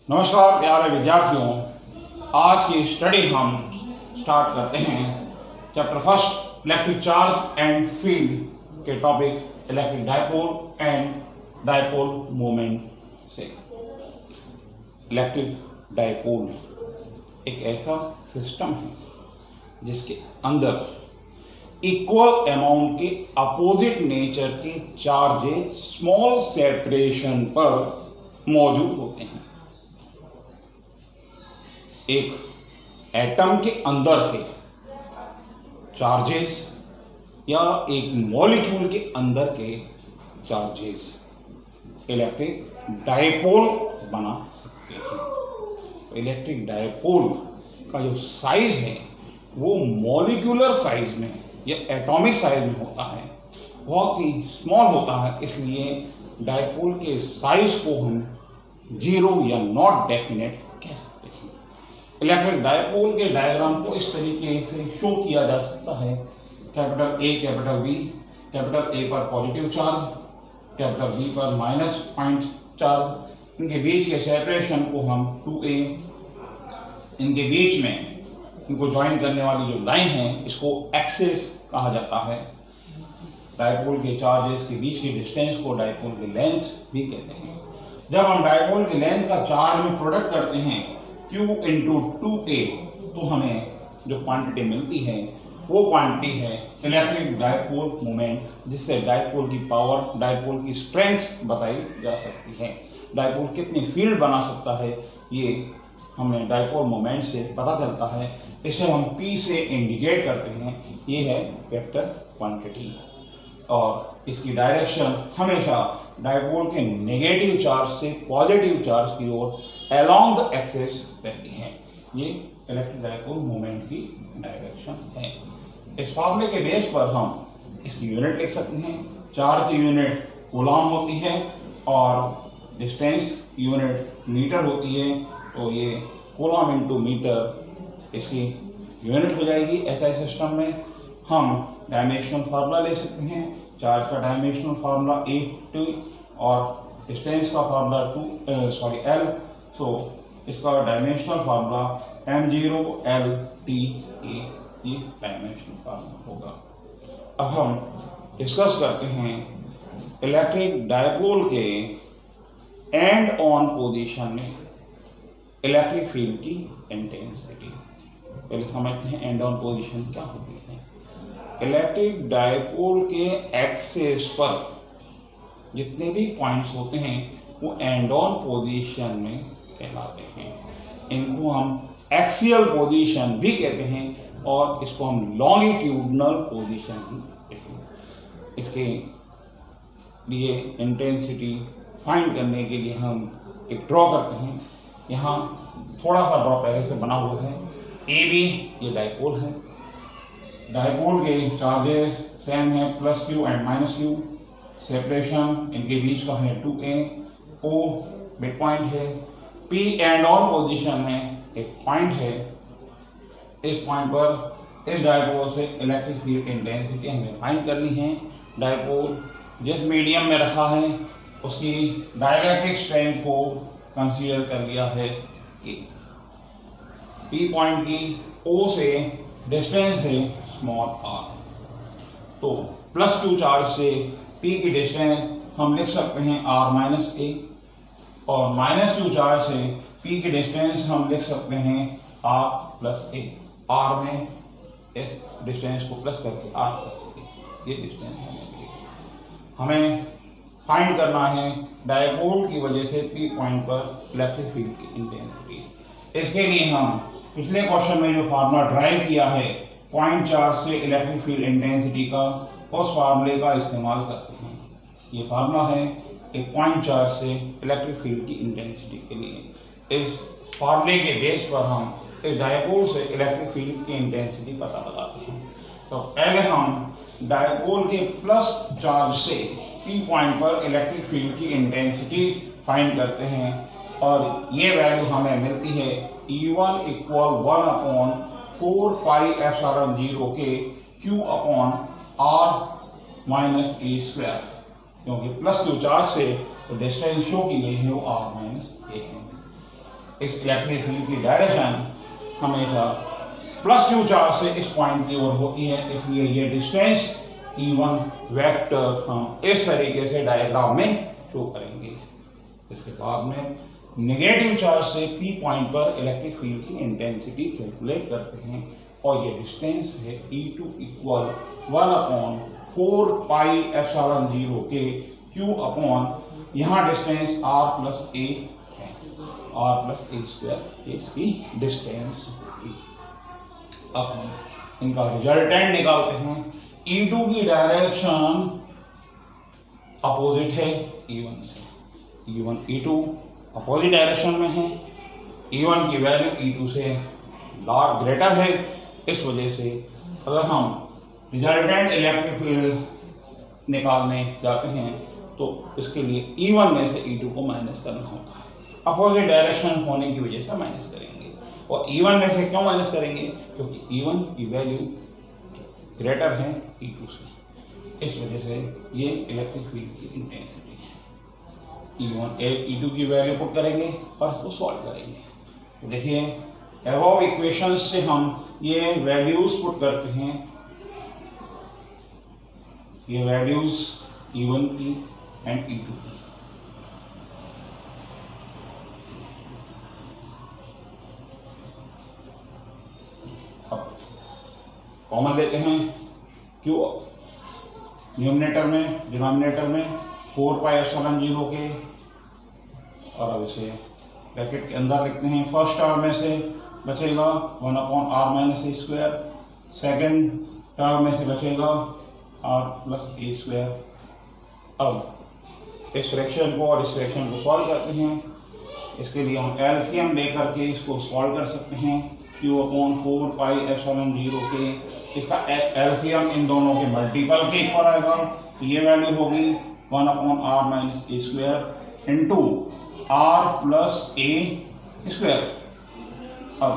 नमस्कार प्यारे विद्यार्थियों, आज की स्टडी हम स्टार्ट करते हैं chapter first electric charge and field के topic electric dipole and dipole moment से। इलेक्ट्रिक डायपोल एक ऐसा सिस्टम है जिसके अंदर इक्वल अमाउंट के अपोजिट नेचर के चार्जेस स्मॉल सेपरेशन पर मौजूद होते हैं। एक एटम के अंदर के चार्जेस या एक मॉलिक्यूल के अंदर के चार्जेस इलेक्ट्रिक डायपोल बना सकते हैं। इलेक्ट्रिक डायपोल का जो साइज है वो मॉलिक्यूलर साइज में या एटॉमिक साइज में होता है, बहुत ही स्मॉल होता है। इसलिए डायपोल के साइज को हम जीरो या नॉट डेफिनेट कह सकते हैं। इलेक्ट्रिक डायपोल के डायग्राम को इस तरीके से शो किया जा सकता है। Capital A capital B, capital A पर पॉजिटिव चार्ज, कैपिटल बी पर माइनस पॉइंट चार्ज, इनके बीच के सेपरेशन को हम 2a, इनके बीच में इनको ज्वाइन करने वाली जो लाइन है इसको एक्सिस कहा जाता है। डायपोल के चार्जेस के बीच की डिस्टेंस को डायपोल की लेंथ भी कहते हैं। जब हम डायपोल की लेंथ का चार्ज में प्रोडक्ट करते हैं Q इंटू 2a, तो हमें जो क्वांटिटी मिलती है वो क्वांटिटी है इलेक्ट्रिक डायपोल मोमेंट, जिससे डायपोल की पावर, डायपोल की स्ट्रेंथ बताई जा सकती है। डायपोल कितनी फील्ड बना सकता है ये हमें डायपोल मोमेंट से पता चलता है। इसे हम P से इंडिकेट करते हैं। ये है वेक्टर क्वांटिटी और इसकी डायरेक्शन हमेशा डायपोल के नेगेटिव चार्ज से पॉजिटिव चार्ज की ओर अलोंग द एक्सिस रहती है। ये इलेक्ट्रिक डायपोल मोमेंट की डायरेक्शन है। इस फॉर्मूले के बेस पर हम इसकी यूनिट लिख सकते हैं। चार्ज की यूनिट कूलॉम होती है और डिस्टेंस यूनिट मीटर होती है, तो ये कूलॉम इंटू मीटर इसकी यूनिट हो जाएगी। ऐसा सिस्टम में हम डायमेंशनल फार्मूला ले सकते हैं। चार्ज का डायमेंशनल फार्मूला A2 और डिस्टेंस का फार्मूला L, तो इसका डायमेंशनल फार्मूला M0LTA, ये डायमेंशनल फार्मूला होगा। अब हम डिस्कस करते हैं इलेक्ट्रिक डायपोल के एंड ऑन पोजीशन में इलेक्ट्रिक फील्ड की इंटेंसिटी। पहले समझते हैं एंड ऑन पोजीशन क्या होती है। इलेक्ट्रिक डायपोल के एक्सिस पर जितने भी पॉइंट्स होते हैं वो एंड ऑन पोजीशन में कहलाते हैं। इनको हम एक्सियल पोजीशन भी कहते हैं और इसको हम लॉन्गिट्यूडनल पोजीशन भी कहते हैं। इसके लिए इंटेंसिटी फाइंड करने के लिए हम एक ड्रॉ करते हैं। यहाँ थोड़ा सा ड्रॉ पहले से बना हुआ है। AB ये डायपोल है। डायपोल के चार्जेस सेम है, plus Q and minus Q। Separation इनके बीच का है 2a। O मिड पॉइंट है। P एंड ऑन पोजीशन में एक पॉइंट है। इस पॉइंट पर इस डायपोल से इलेक्ट्रिक फील्ड इंटेंसिटी हमें फाइंड करनी है। डायपोल जिस मीडियम में रखा है उसकी डाइलेक्ट्रिक स्ट्रेंथ को कंसीडर कर लिया है कि P पॉइंट की O से डिस्टेंस है स्मॉल r, तो प्लस Q चार्ज से P की डिस्टेंस हम लिख सकते हैं r माइनस a, और माइनस Q चार्ज से P की डिस्टेंस हम लिख सकते हैं r प्लस a। r में इस डिस्टेंस को प्लस करके r प्लस a, ये डिस्टेंस हमें फाइंड करना है डायपोल की वजह से P पॉइंट पर इलेक्ट्रिक फील्ड की इंटेंसिटी। इसके लिए हम पिछले क्वेश्चन में जो फार्मूला ड्राइव किया है पॉइंट चार्ज से इलेक्ट्रिक फील्ड इंटेंसिटी का, उस फार्मूले का इस्तेमाल करते हैं। ये फार्मूला है एक पॉइंट चार्ज से इलेक्ट्रिक फील्ड की इंटेंसिटी के लिए। इस फार्मूले के बेस पर हम इस डायपोल से इलेक्ट्रिक फील्ड की इंटेंसिटी पता लगाते हैं। तो पहले हम डायपोल के प्लस चार्ज से P पॉइंट पर इलेक्ट्रिक फील्ड की इंटेंसिटी फाइंड करते हैं और ये वैल्यू हमें मिलती है E1 इक्वल 1/4 पाई एप्सिलॉन 0 के Q upon R minus A square, क्योंकि प्लस Q चार्ज से तो डिस्टेंस शो की गई है वो R माइनस ए है। इस इलेक्ट्रिक फील्ड की डायरेक्शन हमेशा प्लस क्यू चार्ज से इस पॉइंट की ओर होती है, इसलिए ये डिस्टेंस E1 वेक्टर हम इस तरीके से डायग्राम में शो करेंगे। इसके बाद में नेगेटिव चार्ज से P पॉइंट पर इलेक्ट्रिक फील्ड की इंटेंसिटी कैलकुलेट करते हैं और ये डिस्टेंस है E2 इक्वल 1/4 पाई एप्सिलॉन 0 के Q अपॉन यहाँ डिस्टेंस R प्लस A है, R प्लस A स्क्वायर इसकी डिस्टेंस होगी। अब हम इनका रिजल्टेंट निकालते हैं। E2 की डायरेक्शन अपोजिट है E1 से, E1 E2 अपोजिट डायरेक्शन में है, E1 की वैल्यू E2 से ग्रेटर है। इस वजह से अगर हम रिजल्टेंट इलेक्ट्रिक फील्ड निकालने जाते हैं तो इसके लिए E1 में से E2 को माइनस करना होता है। अपोजिट डायरेक्शन होने की वजह से माइनस करेंगे। और E1 में से क्यों माइनस करेंगे? क्योंकि E1 की वैल्यू ग्रेटर है E2 से। इस वजह से ये इलेक्ट्रिक फील्ड की इंटेंसिटी है। E2 की वैल्यू पुट करेंगे और इसको सॉल्व करेंगे। तो देखिए अबव इक्वेशंस से हम ये वैल्यूज पुट करते हैं, ये वैल्यूज E1 की एंड E2 की। अब कॉमन लेते हैं, क्यों न्यूमरेटर में डिनोमिनेटर में 4 पाई एप्सिलॉन 0 के, और अब इसे ब्रैकेट के अंदर लिखते हैं। फर्स्ट टर्म में से बचेगा 1/r minus A square, second term में से बचेगा r प्लस ए स्क्वायर। अब इस फ्रैक्शन को और इस फ्रैक्शन को सॉल्व करते हैं। इसके लिए हम एलसीएम लेकर के इसको सॉल्व कर सकते हैं। Q/4 पाई एप्सिलॉन 0 के, इसका एलसीएम इन दोनों के मल्टीपल के इक्वल आएगा। तो ये वैल्यू होगी 1/r minus A square into r plus A square. अब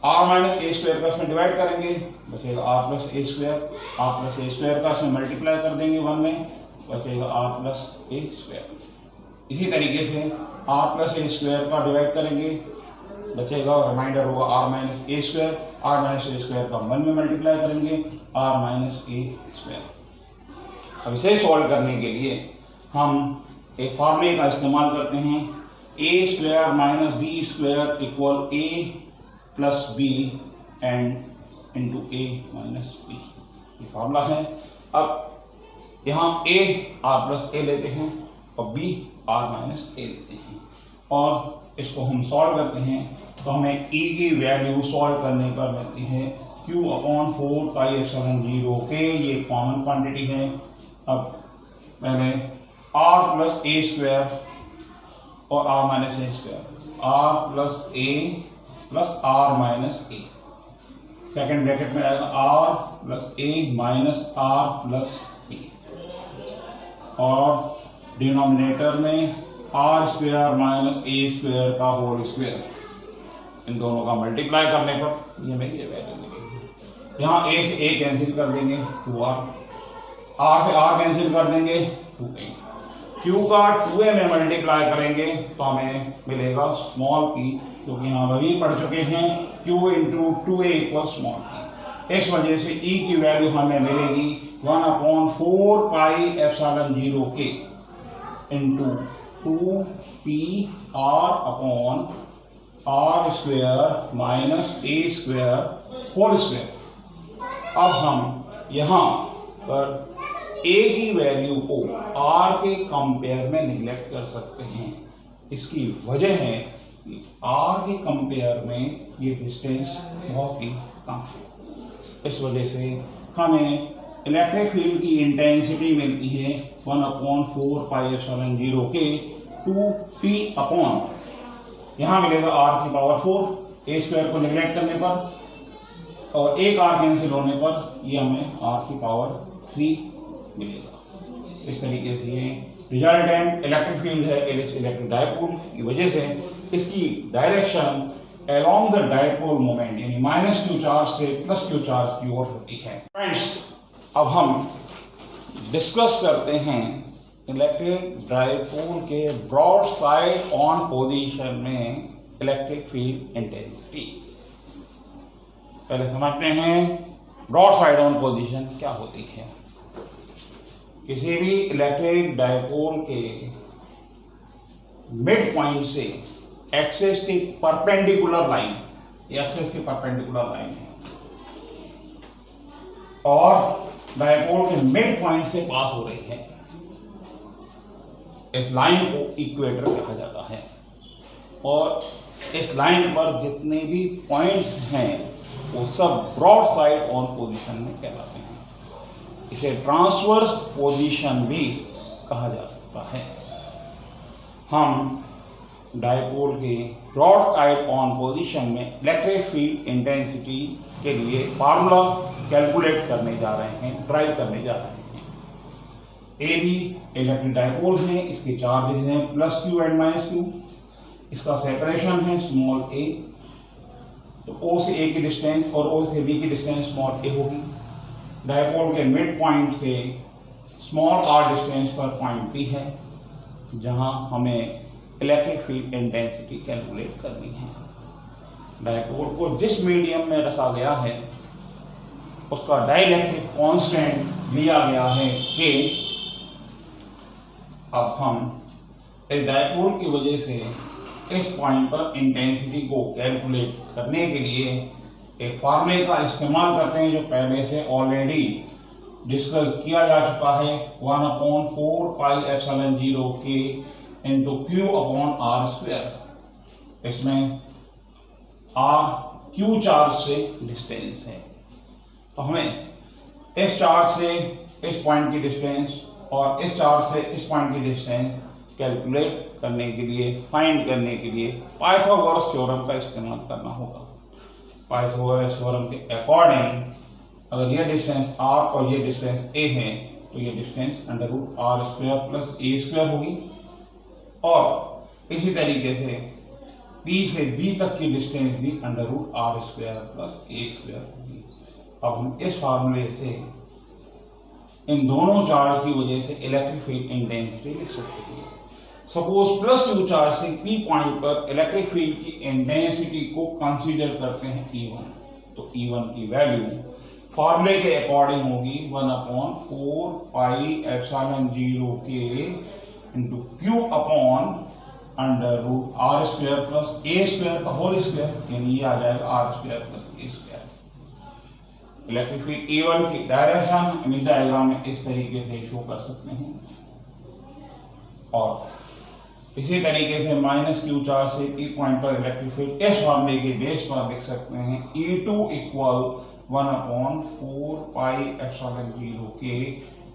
r माइनस ए स्क्वायर का इसमें डिवाइड करेंगे, बचेगा r प्लस ए स्क्वायर। r प्लस ए स्क्वायर का इसमें मल्टीप्लाई कर देंगे 1 में, बचेगा r प्लस ए स्क्वायर। इसी तरीके से r प्लस ए स्क्वायर का डिवाइड करेंगे, बचेगा रिमाइंडर होगा r minus A square. r minus A square का 1 में मल्टीप्लाई करेंगे, r माइनस ए स्क्वायर। अब इसे सॉल्व करने के लिए हम एक फॉर्मूले का इस्तेमाल करते हैं, A square minus B square equal A plus B and into A minus B, ये फॉर्मूला है। अब यहाँ a r प्लस ए लेते हैं और b r माइनस ए लेते हैं और इसको हम सॉल्व करते हैं तो हमें e की वैल्यू सॉल्व करने पर मिलती है Q/4 पाई एप्सिलॉन 0 के, ये कॉमन क्वांटिटी है। अब मैंने r प्लस ए स्क्वायर और r minus A square, r plus A plus r minus A, second bracket में आएगा r प्लस ए माइनस r प्लस ए, और डिनोमिनेटर में r square minus A square का होल स्क्वायर। इन दोनों का मल्टीप्लाई करने पर ये हमें ये वैल्यू मिलेगी। यहाँ a से a कैंसिल कर देंगे 2r, r से r कैंसिल कर देंगे 2a, q का 2a में मल्टीप्लाई करेंगे तो हमें मिलेगा स्मॉल p, क्योंकि यहाँ अभी पढ़ चुके हैं q into 2a equal small p। इस वजह से e की वैल्यू हमें मिलेगी 1/4 पाई एप्सिलॉन 0 के into 2pr upon r square minus A square whole square. अब हम यहाँ पर a की वैल्यू को r के कंपेयर में निगलेक्ट कर सकते हैं। इसकी वजह है कि r के कंपेयर में ये डिस्टेंस बहुत ही कम है। इस वजह से हमें इलेक्ट्रिक फील्ड की इंटेंसिटी मिलती है 1/4 पाई एप्सिलॉन 0 के 2p अपॉन, यहाँ मिलेगा r की पावर 4 ए स्क्वायर को निगलेक्ट करने पर, और एक r कैंसिल होने पर ये हमें r की पावर 3 मिलेगा। इस तरीके से ये रिजल्टेंट इलेक्ट्रिक फील्ड है इलेक्ट्रिक डायपोल की वजह से इसकी direction along the dipole moment यानी माइनस क्यू चार्ज से प्लस क्यू चार्ज की ओर होती है। फ्रेंड्स, अब हम डिस्कस करते हैं इलेक्ट्रिक डायपोल के ब्रॉड साइड ऑन पोजीशन में इलेक्ट्रिक फील्ड इंटेंसिटी। पहले समझते हैं ब्रॉड साइड ऑन पोजीशन क्या होती है। किसी भी इलेक्ट्रिक डायपोल के मिड पॉइंट से एक्सिस की परपेंडिकुलर लाइन, एक्सिस की परपेंडिकुलर लाइन है और डायपोल के मिड पॉइंट से पास हो रही है, इस लाइन को इक्वेटर कहा जाता है। और इस लाइन पर जितने भी पॉइंट्स हैं वो सब ब्रॉड साइड ऑन पोजीशन में कहलाते हैं। इसे ट्रांसवर्स पोजीशन भी कहा जाता है। हम डायपोल के ब्रॉड साइड ऑन पोजीशन में इलेक्ट्रिक फील्ड इंटेंसिटी के लिए फार्मूला कैलकुलेट करने जा रहे हैं, ड्राइव करने जा रहे हैं। ए बी इलेक्ट्रिक डायपोल है, इसके चार्जेस हैं plus Q and minus Q, इसका सेपरेशन है स्मॉल ए, तो ओ से ए की डिस्टेंस और ओ से बी की डिस्टेंस स्मॉल ए होगी। डायपोल के मिड पॉइंट से स्मॉल आर डिस्टेंस पर पॉइंट बी है जहां हमें इलेक्ट्रिक फील्ड इंटेंसिटी कैलकुलेट करनी है। डायपोल को जिस मीडियम में रखा गया है उसका डाइलेक्ट्रिक कांस्टेंट लिया गया है कि अब हम इस डायपोल की वजह से इस पॉइंट पर इंटेंसिटी को कैलकुलेट करने के लिए एक फार्मूले का इस्तेमाल करते हैं जो पहले से ऑलरेडी डिस्कस किया जा चुका है, 1/4πε0k into Q upon R square. इसमें आर क्यू चार्ज से डिस्टेंस है, तो हमें इस चार्ज से इस पॉइंट की डिस्टेंस और इस चार्ज से इस पॉइंट की डिस्टेंस कैलकुलेट करने के लिए, फाइंड करने के लिए पाइथागोरस थ्योरम का इस्तेमाल करना होगा। पाइथागोरस थ्योरम के अकॉर्डिंग अगर ये डिस्टेंस r और ये डिस्टेंस a है तो ये डिस्टेंस √r² प्लस a² होगी। और इसी तरीके से b से b तक की डिस्टेंस भी √r² प्लस a² होगी। अब हम इस फार्मूले से इन दोनों चार्ज की वजह से इलेक्ट्रिक फील्ड इंटेंसिटी लिख सकते हैं। सपोज प्लस क्यू चार्ज से पी पॉइंट पर इलेक्ट्रिक फील्ड की इंटेंसिटी को कंसीडर करते हैं E1, तो E1 की वैल्यू फॉर्मूले के अकॉर्डिंग होगी 1/4πε0k into Q upon √r² plus a² का होल स्क्वायर, यानी ये आ जाएगा r² plus a²। Electric field E1 की डायरेक्शन हम डायग्राम में इस तरीके से शो कर सकते हैं। और इसी तरीके से माइनस क्यू चार्ज से पी पॉइंट पर इलेक्ट्रिक फील्ड इस फार्मूले के बेस पर लिख सकते हैं E2 equal 1/4πε0k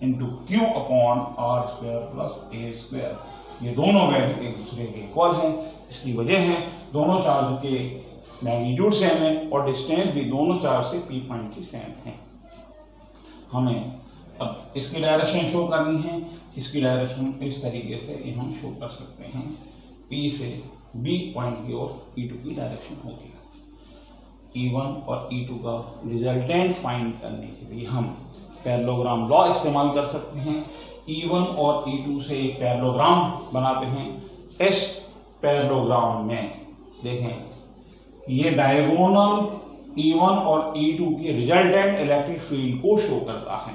into Q upon r² plus a²। ये दोनों वैल्यू एक दूसरे के इक्वल हैं। इसकी वजह है दोनों चार्ज के मैग्नीट्यूड सेम है और डिस्टेंस भी दोनों चार्ज से पी पॉइंट की सेम है। हमें अब इसकी डायरेक्शन शो करनी है। इसकी डायरेक्शन इस तरीके से हम शो कर सकते हैं, P से B पॉइंट की ओर E2 की डायरेक्शन होगी। E1 और E2 का रिजल्टेंट फाइंड करने के लिए हम पैरेललोग्राम लॉ इस्तेमाल कर सकते हैं। E1 और E2 से एक पैरेललोग्राम बनाते हैं। इस पैरेललोग्राम में देखें ये डायगोनल E1 और E2 की रिजल्टेंट इलेक्ट्रिक फील्ड को शो करता है।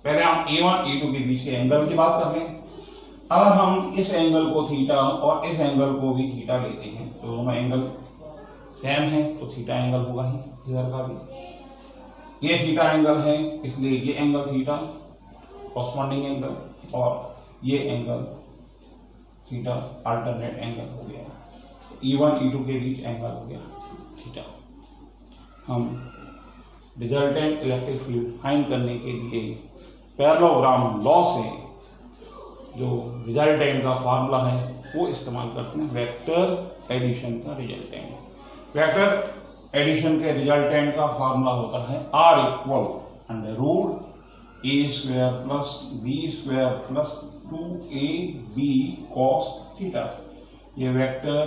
पहले हम E1 E2 के बीच के एंगल की बात कर लें। अगर हम इस एंगल को थीटा और इस एंगल को भी थीटा लेते हैं तो दोनों एंगल सेम है, तो थीटा एंगल होगा ही इधर का भी। ये थीटा एंगल है इसलिए ये एंगल थीटा कॉरस्पॉन्डिंग एंगल, और ये एंगल थीटा अल्टरनेट एंगल हो गया। E1 E2 के बीच एंगल हो गया थीटा। हम रिजल्टेंट इलेक्ट्रिक फील्ड फाइंड करने के लिए पैरेललोग्राम लॉ से जो रिजल्टेंट का फार्मूला है वो इस्तेमाल करते हैं, वेक्टर एडिशन का रिजल्टेंट। वेक्टर एडिशन के रिजल्टेंट का फार्मूला होता है R equal √a² plus b² plus 2ab cos theta. ये वेक्टर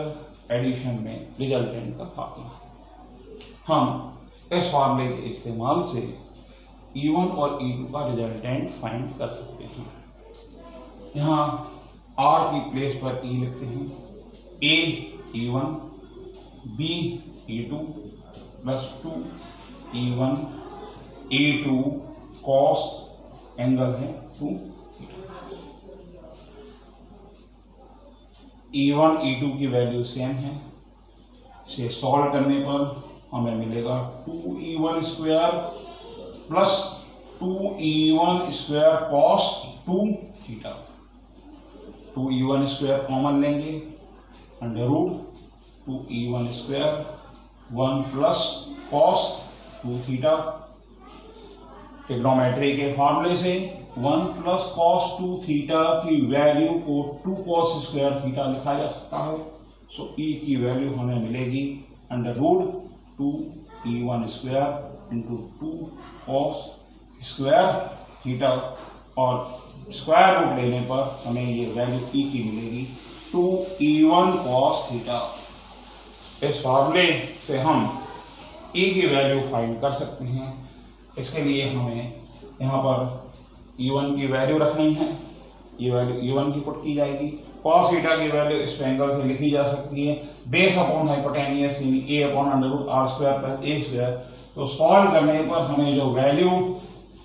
एडिशन में रिजल्टेंट का फार्मूला है। हम इस फार्मूले के इस्तेमाल से E1 और E2 का रिजल्टेंट फाइंड कर सकते हैं। यहाँ R की प्लेस पर E लिखते हैं, A E1 B E2 plus 2 E1 E2 cos angle है 2 E1 E2 की वैल्यू सेम है। इसे सॉल्व करने पर हमें मिलेगा 2E1 square plus 2E1 square cos 2 थीटा। 2E1 स्क्वायर कॉमन लेंगे, under root 2E1 square 1 plus cos 2 theta. Trigonometry के फॉर्मूले से 1 प्लस कॉस 2 थीटा की वैल्यू को 2 कॉस स्क्वायर थीटा लिखा जा सकता है। सो E की वैल्यू हमें मिलेगी under root 2E1 square into 2 cos square theta, और स्क्वायर रूट लेने पर हमें ये वैल्यू E की मिलेगी 2E1 कॉस थीटा। इस फार्मूले से हम E की वैल्यू फाइंड कर सकते हैं। इसके लिए हमें यहाँ पर E1 की वैल्यू रखनी है। ये वैल्यू E1 की पुट की जाएगी। कॉस थीटा की वैल्यू इस ट्रायंगल से लिखी जा सकती है बेस अपॉन हाइपोटेनियस यानी A upon under root R square plus A square. तो सॉल्व करने पर हमें जो वैल्यू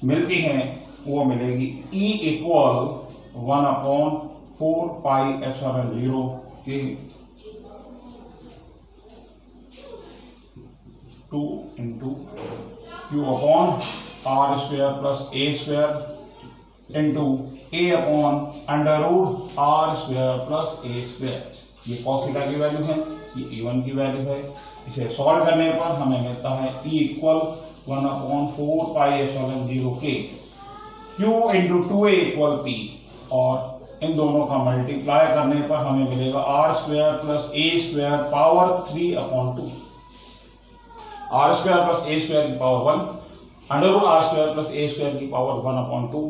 मिलती है वो मिलेगी E equal 1 upon 4 pi epsilon 0 के 2 into Q upon R square plus A square into A upon under root R square plus A square. ये कॉस थीटा की वैल्यू है, ये E1 की वैल्यू है। इसे सॉल्व करने पर हमें मिलता है E equal 1 upon 4 pi epsilon 0 के Q into 2A equal P, और इन दोनों का मल्टीप्लाई करने पर हमें मिलेगा R square plus A square power 3 upon 2। R square plus A square की power 1 under root R square plus A square की पावर 1 अपॉन 2।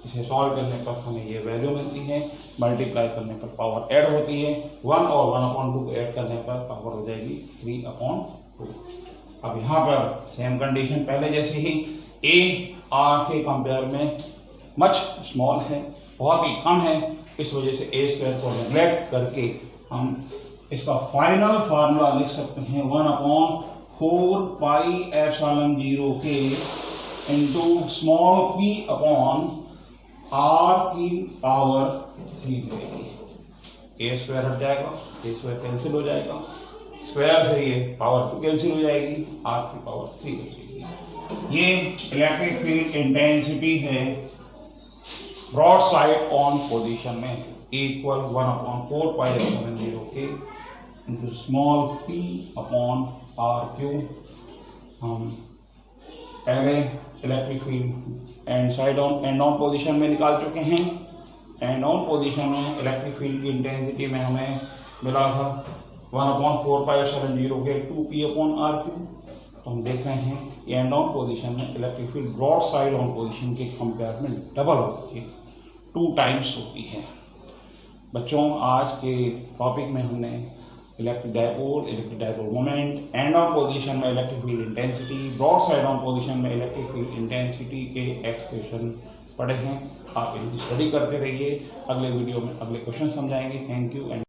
इसे सॉल्व करने पर हमें ये वैल्यू मिलती है। मल्टीप्लाई करने पर पावर ऐड होती है। 1 और 1 अपॉन 2 को ऐड करने पर पावर हो जाएगी 3 अपॉन 2। अब यहाँ पर सेम कंडीशन पहले जैसे ही, A R के कंपेयर में मच स्मॉल है, बहुत ही कम है, इस वजह से A स्क्वायर को नेग्लेक्ट करके हम इसका फाइनल फार्मूला लिख सकते हैं 1 अपॉन 4 पाई एप्सिलॉन 0 के into small p upon R की पावर 3 मिलेगी। A स्क्वायर हट जाएगा, A स्क्वायर कैंसिल हो जाएगा, स्क्वायर से ये पावर 2 कैंसिल हो जाएगी, R की पावर 3 हो जाएगी। ये इलेक्ट्रिक फील्ड इंटेंसिटी है ब्रॉड साइड ऑन पोजीशन में। A equal 1 upon 4 pi epsilon 0 के into small p upon R cube. हम पहले electric field and side on and on position में निकाल चुके हैं। एंड ऑन पोजीशन में इलेक्ट्रिक फील्ड की इंटेंसिटी में हमें मिला था 1 अपॉन 4 पाई एप्सिलॉन 0 के 2p अपॉन R क्यूब। तो हम देख रहे हैं एंड ऑन पोजीशन में electric field broad side on position के कंपेयर में डबल होती है, 2 टाइम्स होती है। बच्चों, आज के टॉपिक में हमने electric dipole moment, and on position में electric field intensity, broad side on position में इलेक्ट्रिक फील्ड इंटेंसिटी के एक्सप्रेशन पढ़े हैं। आप इनकी स्टडी करते रहिए। अगले वीडियो में अगले क्वेश्चन समझाएंगे। Thank you and